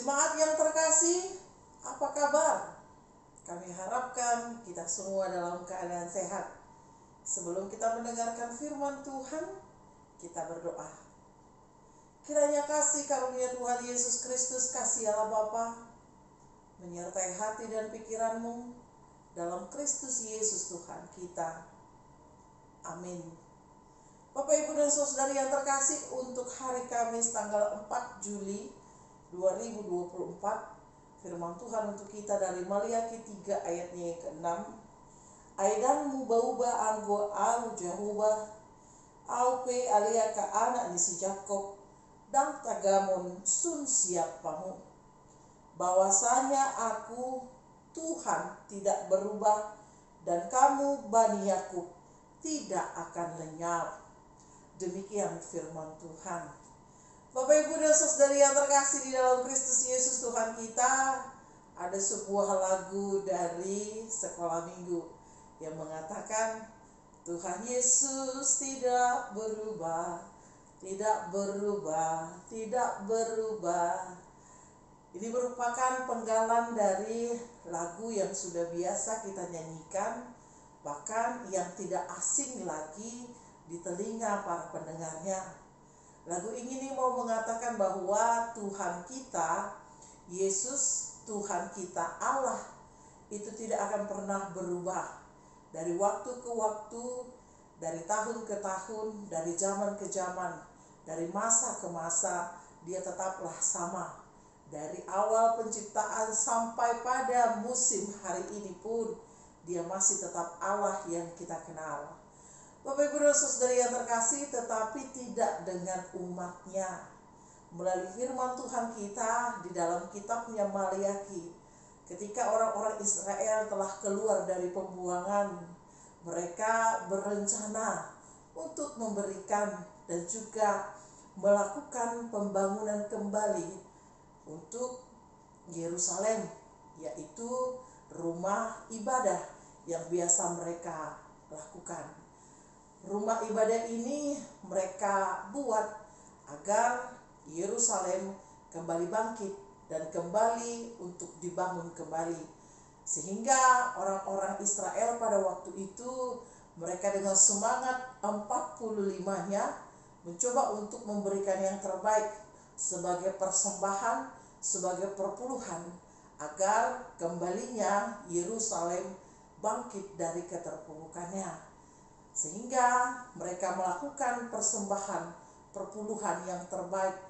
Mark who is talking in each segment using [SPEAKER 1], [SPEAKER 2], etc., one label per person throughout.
[SPEAKER 1] Jemaat yang terkasih, apa kabar? Kami harapkan kita semua dalam keadaan sehat. Sebelum kita mendengarkan firman Tuhan, kita berdoa. Kiranya kasih karunia Tuhan Yesus Kristus, kasih Allah Bapa, menyertai hati dan pikiranmu dalam Kristus Yesus Tuhan kita. Amin. Bapak, Ibu, dan Saudari yang terkasih, untuk hari Kamis tanggal 4 Juli 2024, firman Tuhan untuk kita dari Maliaki 3 ayatnya yang ke-6. Aidan mubauba anggo au Jehovah au pe alia ka anak ni si Jakob dan tagamon sun siapamu, bahwasanya aku Tuhan tidak berubah dan kamu Bani Yakub tidak akan lenyap. Demikian firman Tuhan. Bapak, Ibu, dan Saudari yang terkasih di dalam Kristus Yesus Tuhan kita, ada sebuah lagu dari sekolah minggu yang mengatakan Tuhan Yesus tidak berubah, tidak berubah, tidak berubah. Ini merupakan penggalan dari lagu yang sudah biasa kita nyanyikan, bahkan yang tidak asing lagi di telinga para pendengarnya. Lagu ini mau mengatakan bahwa Tuhan kita, Yesus, Tuhan kita Allah, itu tidak akan pernah berubah. Dari waktu ke waktu, dari tahun ke tahun, dari zaman ke zaman, dari masa ke masa, dia tetaplah sama. Dari awal penciptaan sampai pada musim hari ini pun, dia masih tetap Allah yang kita kenal. Bapak, Ibu, dan Saudari yang terkasih, tetapi tidak dengan umatnya. Melalui firman Tuhan kita di dalam kitabnya Maliaki, ketika orang-orang Israel telah keluar dari pembuangan, mereka berencana untuk memberikan dan juga melakukan pembangunan kembali untuk Yerusalem, yaitu rumah ibadah yang biasa mereka lakukan. Rumah ibadah ini mereka buat agar Yerusalem kembali bangkit dan kembali untuk dibangun kembali. Sehingga orang-orang Israel pada waktu itu, mereka dengan semangat 45-nya mencoba untuk memberikan yang terbaik sebagai persembahan, sebagai perpuluhan, agar kembalinya Yerusalem bangkit dari keterpurukannya. Sehingga mereka melakukan persembahan perpuluhan yang terbaik,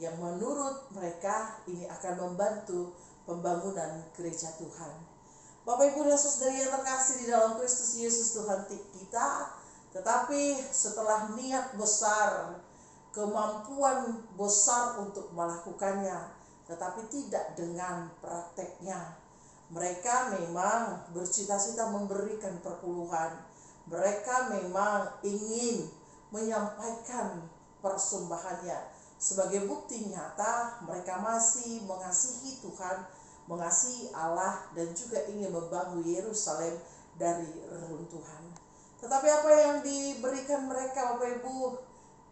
[SPEAKER 1] yang menurut mereka ini akan membantu pembangunan gereja Tuhan. Bapak, Ibu, dan Saudari yang terkasih di dalam Kristus Yesus Tuhan kita, tetapi setelah niat besar, kemampuan besar untuk melakukannya, tetapi tidak dengan prakteknya. Mereka memang bercita-cita memberikan perpuluhan. Mereka memang ingin menyampaikan persembahannya. Sebagai bukti nyata mereka masih mengasihi Tuhan, mengasihi Allah, dan juga ingin membangun Yerusalem dari reruntuhan. Tetapi apa yang diberikan mereka, Bapak, Ibu,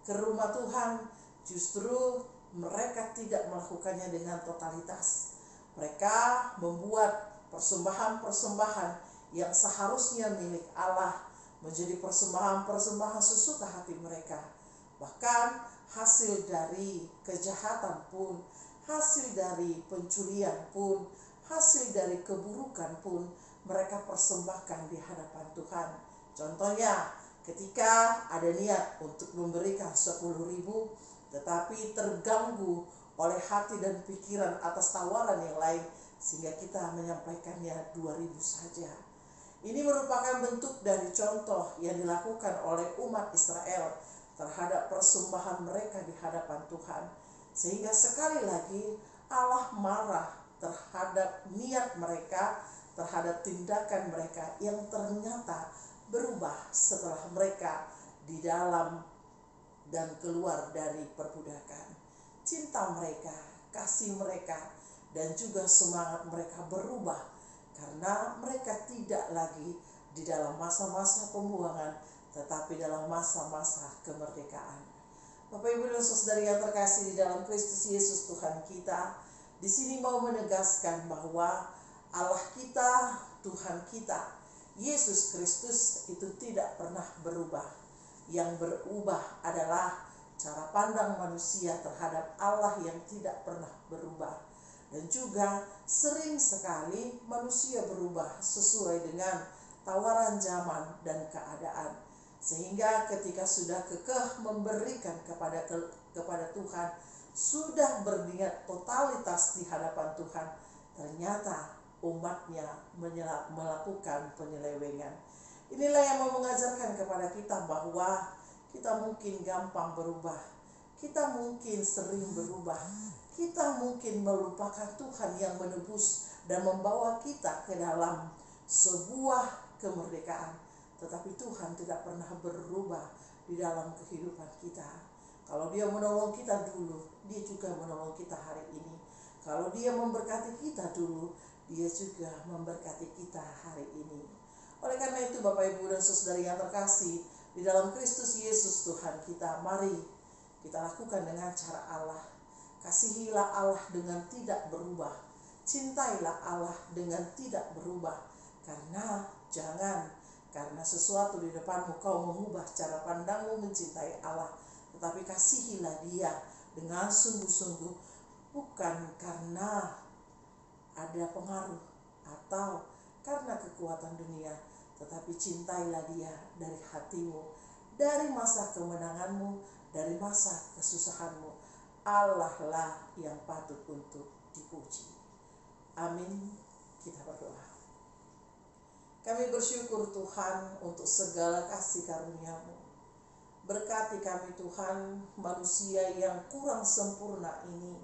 [SPEAKER 1] ke rumah Tuhan, justru mereka tidak melakukannya dengan totalitas. Mereka membuat persembahan-persembahan yang seharusnya milik Allah menjadi persembahan-persembahan sesuka hati mereka. Bahkan hasil dari kejahatan pun, hasil dari pencurian pun, hasil dari keburukan pun mereka persembahkan di hadapan Tuhan. Contohnya ketika ada niat untuk memberikan 10.000, tetapi terganggu oleh hati dan pikiran atas tawaran yang lain, sehingga kita menyampaikannya 2.000 saja. Ini merupakan bentuk dari contoh yang dilakukan oleh umat Israel terhadap persembahan mereka di hadapan Tuhan. Sehingga sekali lagi Allah marah terhadap niat mereka, terhadap tindakan mereka yang ternyata berubah setelah mereka di dalam dan keluar dari perbudakan. Cinta mereka, kasih mereka, dan juga semangat mereka berubah karena mereka tidak lagi di dalam masa-masa pembuangan, tetapi dalam masa-masa kemerdekaan. Bapak, Ibu, dan Saudari yang terkasih di dalam Kristus Yesus Tuhan kita, di sini mau menegaskan bahwa Allah kita, Tuhan kita, Yesus Kristus itu tidak pernah berubah. Yang berubah adalah cara pandang manusia terhadap Allah yang tidak pernah berubah. Dan juga sering sekali manusia berubah sesuai dengan tawaran zaman dan keadaan. Sehingga ketika sudah kekeh memberikan kepada Tuhan, sudah berniat totalitas di hadapan Tuhan, ternyata umatnya melakukan penyelewengan. Inilah yang mau mengajarkan kepada kita bahwa kita mungkin gampang berubah, kita mungkin sering berubah, kita mungkin melupakan Tuhan yang menebus dan membawa kita ke dalam sebuah kemerdekaan. Tetapi Tuhan tidak pernah berubah di dalam kehidupan kita. Kalau Dia menolong kita dulu, Dia juga menolong kita hari ini. Kalau Dia memberkati kita dulu, Dia juga memberkati kita hari ini. Oleh karena itu Bapak Ibu dan Saudari yang terkasih, di dalam Kristus Yesus Tuhan kita, mari kita lakukan dengan cara Allah. Kasihilah Allah dengan tidak berubah. Cintailah Allah dengan tidak berubah. Karena sesuatu di depanmu kau mengubah cara pandangmu mencintai Allah. Tetapi kasihilah Dia dengan sungguh-sungguh, bukan karena ada pengaruh atau karena kekuatan dunia, tetapi cintailah Dia dari hatimu, dari masa kemenanganmu, dari masa kesusahanmu. Allah lah yang patut untuk dipuji. Amin. Kita berdoa. Kami bersyukur Tuhan untuk segala kasih karunia-Mu. Berkati kami Tuhan, manusia yang kurang sempurna ini,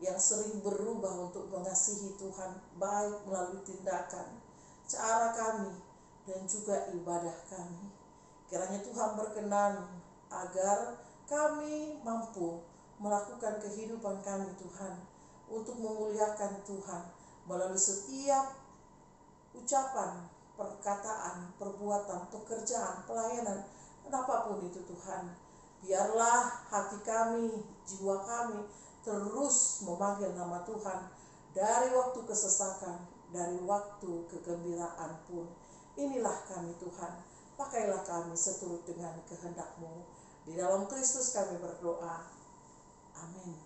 [SPEAKER 1] yang sering berubah untuk mengasihi Tuhan, baik melalui tindakan, cara kami, dan juga ibadah kami. Kiranya Tuhan berkenan agar kami mampu melakukan kehidupan kami Tuhan, untuk memuliakan Tuhan melalui setiap ucapan, perkataan, perbuatan, pekerjaan, pelayanan, apapun itu Tuhan. Biarlah hati kami, jiwa kami terus memanggil nama Tuhan, dari waktu kesesakan, dari waktu kegembiraan pun. Inilah kami Tuhan, pakailah kami seturut dengan kehendak-Mu. Di dalam Kristus kami berdoa. Amin.